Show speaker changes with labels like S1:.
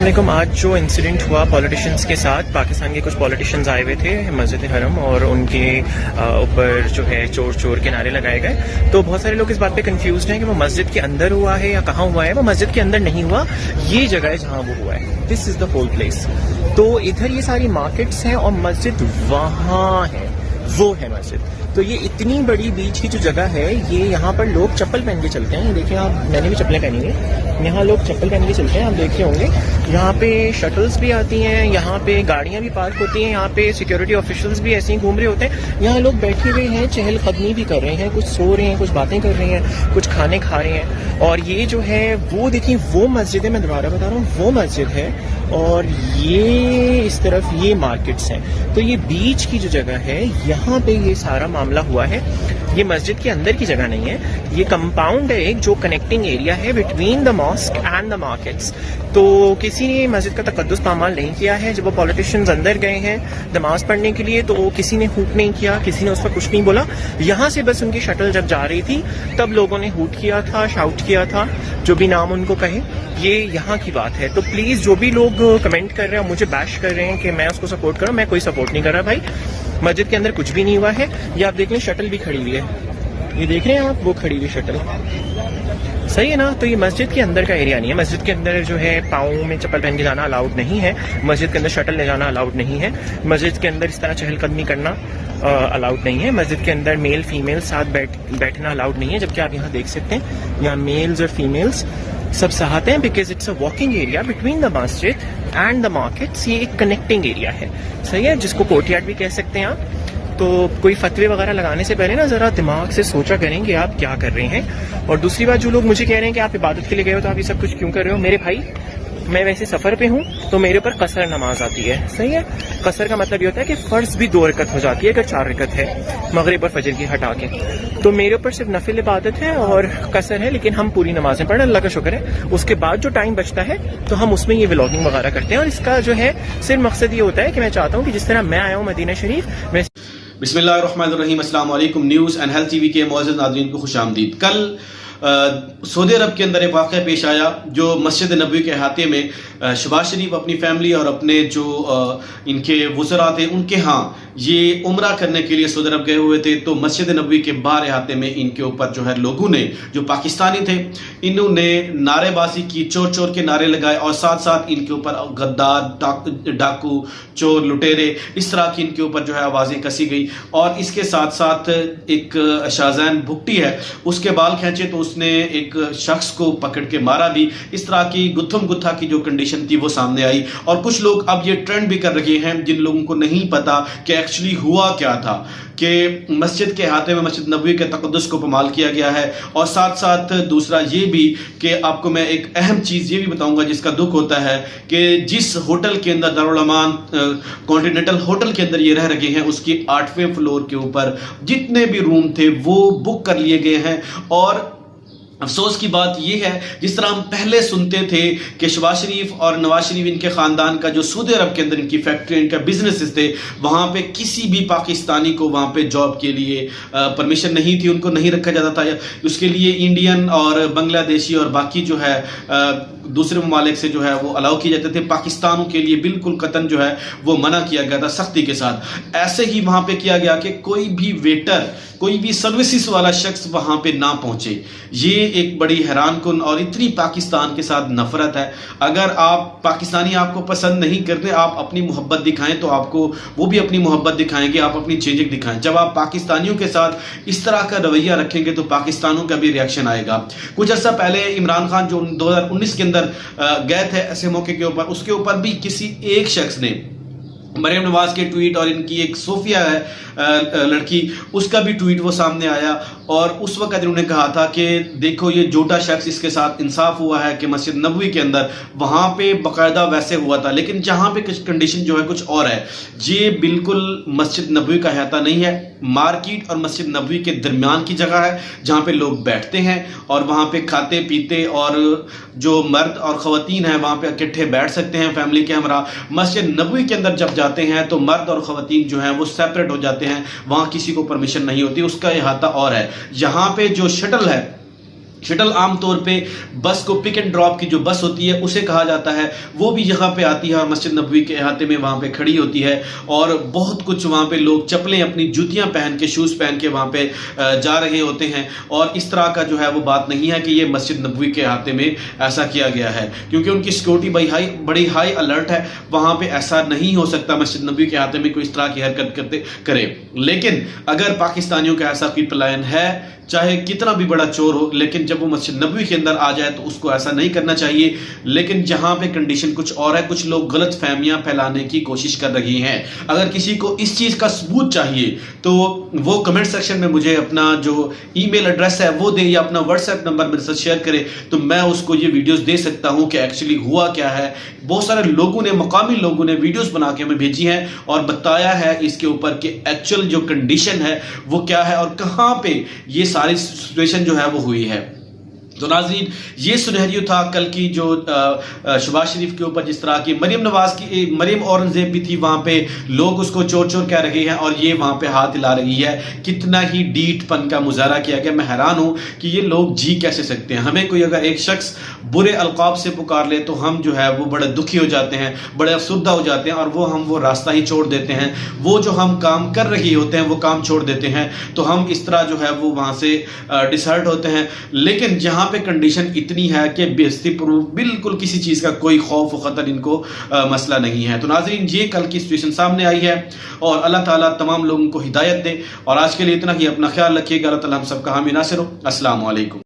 S1: وعلیکم. آج جو انسیڈنٹ ہوا پولیٹیشینس کے ساتھ، پاکستان کے کچھ پولیٹیشینز آئے ہوئے تھے مسجد حرم اور ان کے اوپر جو ہے چور چور کے نعرے لگائے گئے. تو بہت سارے لوگ اس بات پہ کنفیوزڈ ہیں کہ وہ مسجد کے اندر ہوا ہے یا کہاں ہوا ہے. وہ مسجد کے اندر نہیں ہوا، یہ جگہ ہے جہاں وہ ہوا ہے. دس از دا ہول پلیس. تو ادھر یہ ساری مارکیٹس ہیں اور مسجد وہاں ہے، وہ ہے مسجد. تو یہ اتنی بڑی بیچ کی جو جگہ ہے، یہ یہاں پر لوگ چپل پہن کے چلتے ہیں. یہ دیکھیں آپ، میں نے بھی چپلیں پہنی ہوئی، یہاں لوگ چپل پہن کے چلتے ہیں. آپ دیکھتے ہوں گے یہاں پہ شٹلز بھی آتی ہیں، یہاں پہ گاڑیاں بھی پارک ہوتی ہیں، یہاں پہ سیکیورٹی آفیشلز بھی ایسے ہی گھوم رہے ہوتے ہیں. یہاں لوگ بیٹھے ہوئے ہیں، چہل قدمی بھی کر رہے ہیں، کچھ سو رہے ہیں، کچھ باتیں کر رہے ہیں، کچھ کھانے کھا رہے ہیں. اور یہ جو ہے وہ دیکھیں، وہ مسجد ہے، میں دوبارہ بتا رہا ہوں، وہ مسجد ہے. اور یہ اس طرف یہ مارکیٹس ہیں. تو یہ بیچ کی جو جگہ ہے، یہاں پہ یہ سارا معاملہ ہوا ہے. یہ مسجد کے اندر کی جگہ نہیں ہے، یہ کمپاؤنڈ ہے ایک جو کنیکٹنگ ایریا ہے between the mosque and the markets. تو کسی نے مسجد کا تقدس پامال نہیں کیا ہے. جب وہ پولیٹیشینز اندر گئے ہیں نماز پڑھنے کے لیے تو کسی نے ہوٹ نہیں کیا، کسی نے اس پر کچھ نہیں بولا. یہاں سے بس ان کی شٹل جب جا رہی تھی تب لوگوں نے ہوٹ کیا تھا، شاؤٹ کیا تھا، جو بھی نام ان کو کہے. یہ یہاں کی بات ہے. تو پلیز جو بھی لوگ کمنٹ کر رہے ہیں، مجھے بیش کر رہے ہیں کہ میں اس کو سپورٹ کروں، میں کوئی سپورٹ نہیں کر رہا بھائی. مسجد کے اندر کچھ بھی نہیں ہوا ہے. یہ آپ دیکھ لیں، شٹل بھی کھڑی ہوئی ہے، یہ دیکھ رہے ہیں آپ، وہ کھڑی ہوئی شٹل. صحیح ہے نا. تو یہ مسجد کے اندر کا ایریا نہیں ہے. مسجد کے اندر جو ہے پاؤں میں چپل پہن کے جانا الاؤڈ نہیں ہے. مسجد کے اندر شٹل لے جانا الاؤڈ نہیں ہے. مسجد کے اندر اس طرح چہل قدمی کرنا الاؤڈ نہیں ہے. مسجد کے اندر میل فیمیل ساتھ بیٹھنا الاؤڈ نہیں ہے. جبکہ آپ یہاں دیکھ سکتے ہیں یہاں میلز اور فیمیلز سب ساتھ ہیں، because it's a walking area between the مسجد اینڈ دا مارکیٹس. یہ ایک کنیکٹنگ ایریا ہے، صحیح ہے، جس کو کورٹ یارڈ بھی کہہ سکتے ہیں آپ. تو کوئی فتوے وغیرہ لگانے سے پہلے نا ذرا دماغ سے سوچا کریں کہ آپ کیا کر رہے ہیں. اور دوسری بات، جو لوگ مجھے کہہ رہے ہیں کہ آپ عبادت کے لیے گئے ہو تو آپ یہ سب کچھ کیوں کر رہے ہو، میرے بھائی میں ویسے سفر پہ ہوں تو میرے اوپر قصر نماز آتی ہے. صحیح ہے، قصر کا مطلب یہ ہوتا ہے کہ فرض بھی 2 رکعت ہو جاتی ہے اگر 4 رکعت ہے مغرب اور فجر کی ہٹا کے. تو میرے اوپر صرف نفل عبادت ہے اور قصر ہے، لیکن ہم پوری نمازیں پڑھیں، اللہ کا شکر ہے. اس کے بعد جو ٹائم بچتا ہے تو ہم اس میں یہ ولاگنگ وغیرہ کرتے ہیں. اور اس کا جو ہے صرف مقصد یہ ہوتا ہے کہ میں چاہتا ہوں کہ جس طرح میں آیا ہوں مدینہ شریف میں.
S2: بسم اللہ الرحمن الرحیم. السلام علیکم. News and health T V کے معزز ناظرین کو خوش آمدید. کل سعودی عرب کے اندر ایک واقعہ پیش آیا جو مسجد نبوی کے احاطے میں شہباز شریف اپنی فیملی اور اپنے جو ان کے وزراء تھے ان کے ہاں یہ عمرہ کرنے کے لیے سعودی عرب گئے ہوئے تھے. تو مسجد نبوی کے باہر احاطے میں ان کے اوپر جو ہے لوگوں نے، جو پاکستانی تھے، انہوں نے نعرے بازی کی، چور چور کے نعرے لگائے اور ساتھ ساتھ ان کے اوپر غدار، ڈاکو، چور، لٹیرے، اس طرح کی ان کے اوپر جو ہے آوازیں کسی گئی. اور اس کے ساتھ ساتھ ایک شاہزین بھٹی ہے، اس کے بال کھینچے تو اس نے ایک شخص کو پکڑ کے مارا بھی. اس طرح کی گتھم گتھا کی جو کنڈیشن تھی وہ سامنے آئی. اور کچھ لوگ اب یہ ٹرینڈ بھی کر رہے ہیں جن لوگوں کو نہیں پتا کہ ایکچولی ہوا کیا تھا، کہ مسجد کے احاطے میں مسجد نبوی کے تقدس کو پامال کیا گیا ہے. اور ساتھ ساتھ دوسرا یہ بھی کہ آپ کو میں ایک اہم چیز یہ بھی بتاؤں گا جس کا دکھ ہوتا ہے کہ جس ہوٹل کے اندر، دارالمان کانٹیننٹل ہوٹل کے اندر یہ رہ رہے ہیں، اس کی 8ویں فلور کے اوپر جتنے بھی روم تھے وہ بک کر لیے گئے ہیں. اور افسوس کی بات یہ ہے، جس طرح ہم پہلے سنتے تھے کہ شہباز شریف اور نواز شریف ان کے خاندان کا جو سعودی عرب کے اندر ان کی فیکٹری، ان کا بزنسز تھے، وہاں پہ کسی بھی پاکستانی کو وہاں پہ جاب کے لیے پرمیشن نہیں تھی، ان کو نہیں رکھا جاتا تھا. اس کے لیے انڈین اور بنگلہ دیشی اور باقی جو ہے دوسرے ممالک سے جو ہے وہ الاؤ کیے جاتے تھے. پاکستانوں کے لیے بالکل قطعاً جو ہے وہ منع کیا گیا تھا سختی کے ساتھ. ایسے ہی وہاں پہ کیا گیا کہ کوئی بھی ویٹر، کوئی بھی سروسز والا شخص وہاں پہ نہ پہنچے. یہ ایک بڑی حیران کن اور اتنی پاکستان کے ساتھ نفرت ہے. اگر آپ پاکستانی آپ کو پسند نہیں کرتے، آپ اپنی محبت دکھائیں تو آپ کو وہ بھی اپنی محبت دکھائیں گے، آپ اپنی چینجنگ دکھائیں. جب آپ پاکستانیوں کے ساتھ اس طرح کا رویہ رکھیں گے تو پاکستانوں کا بھی ریاکشن آئے گا. کچھ عرصہ پہلے عمران خان جو 2019 کے اندر گئے تھے ایسے موقع کے اوپر، اس کے اوپر بھی کسی ایک شخص نے مریم نواز کے ٹویٹ اور ان کی ایک صوفیہ ہے لڑکی، اس کا بھی ٹویٹ وہ سامنے آیا. اور اس وقت انہوں نے کہا تھا کہ دیکھو یہ جھوٹا شخص، اس کے ساتھ انصاف ہوا ہے کہ مسجد نبوی کے اندر وہاں پہ باقاعدہ ویسے ہوا تھا، لیکن جہاں پہ کچھ کنڈیشن جو ہے کچھ اور ہے. یہ بالکل مسجد نبوی کا احاطہ نہیں ہے، مارکیٹ اور مسجد نبوی کے درمیان کی جگہ ہے جہاں پہ لوگ بیٹھتے ہیں اور وہاں پہ کھاتے پیتے، اور جو مرد اور خواتین ہیں وہاں پہ اکٹھے بیٹھ سکتے ہیں فیملی کے ہمراہ. مسجد نبوی کے اندر جب جاتے ہیں تو مرد اور خواتین جو ہیں وہ سیپریٹ ہو جاتے ہیں، وہاں کسی کو پرمیشن نہیں ہوتی، اس کا احاطہ اور ہے. یہاں پہ جو شٹل ہے شٹل عام طور پہ بس کو پک اینڈ ڈراپ کی جو بس ہوتی ہے اسے کہا جاتا ہے، وہ بھی یہاں پہ آتی ہے اور مسجد نبوی کے احاطے میں وہاں پہ کھڑی ہوتی ہے، اور بہت کچھ وہاں پہ لوگ چپلیں اپنی جوتیاں پہن کے شوز پہن کے وہاں پہ جا رہے ہوتے ہیں، اور اس طرح کا جو ہے وہ بات نہیں ہے کہ یہ مسجد نبوی کے احاطے میں ایسا کیا گیا ہے، کیونکہ ان کی سیکورٹی بڑی ہائی الرٹ ہے، وہاں پہ ایسا نہیں ہو سکتا مسجد نبوی کے احاطے میں کوئی اس طرح کی حرکت کرے۔ لیکن اگر پاکستانیوں کا ایسا کوئی پلان ہے، چاہے کتنا بھی بڑا چور ہو، لیکن جب وہ مسجد نبوی کے اندر آ جائے تو اس کو ایسا نہیں کرنا چاہیے۔ لیکن جہاں پہ کنڈیشن کچھ اور ہے، کچھ لوگ غلط فہمیاں پھیلانے کی کوشش کر رہی ہیں۔ اگر کسی کو اس چیز کا ثبوت چاہیے تو وہ کمنٹ سیکشن میں مجھے اپنا جو ای میل ایڈریس ہے وہ دے، یا اپنا واٹس ایپ نمبر میرے ساتھ شیئر کرے، تو میں اس کو یہ ویڈیوز دے سکتا ہوں کہ ایکچولی ہوا کیا ہے۔ بہت سارے لوگوں نے، مقامی لوگوں نے ویڈیوز بنا کے ہمیں بھیجی ہیں اور بتایا ہے اس کے اوپر کہ ایکچوئل جو کنڈیشن ہے وہ کیا ہے اور کہاں پہ یہ ساری سچویشن جو ہے وہ ہوئی ہے۔ تو ناظرین، یہ سنہریو تھا کل کی جو شہباز شریف کے اوپر جس طرح کی مریم اورنگزیب بھی تھی، وہاں پہ لوگ اس کو چور چور کہہ رہے ہیں اور یہ وہاں پہ ہاتھ ہلا رہی ہے۔ کتنا ہی ڈیٹ پن کا مظاہرہ کیا گیا۔ میں حیران ہوں کہ یہ لوگ جی کیسے سکتے ہیں۔ ہمیں کوئی اگر ایک شخص برے القاب سے پکار لے تو ہم جو ہے وہ بڑے دکھی ہو جاتے ہیں، بڑے افسردہ ہو جاتے ہیں، اور وہ راستہ ہی چھوڑ دیتے ہیں۔ وہ جو ہم کام کر رہے ہوتے ہیں وہ کام چھوڑ دیتے ہیں، تو ہم اس طرح جو ہے وہ وہاں سے ڈسہرٹ ہوتے ہیں۔ لیکن جہاں پہ کنڈیشن اتنی ہے کہ بے عزتی پروف، بالکل کسی چیز کا کوئی خوف و خطر ان کو مسئلہ نہیں ہے۔ تو ناظرین، یہ کل کی سچویشن سامنے آئی ہے، اور اللہ تعالیٰ تمام لوگوں کو ہدایت دے۔ اور آج کے لیے اتنا ہی، اپنا خیال رکھیے گا۔ اللہ تعالیٰ ہم سب کا حامی ناصر ہو۔ السلام علیکم۔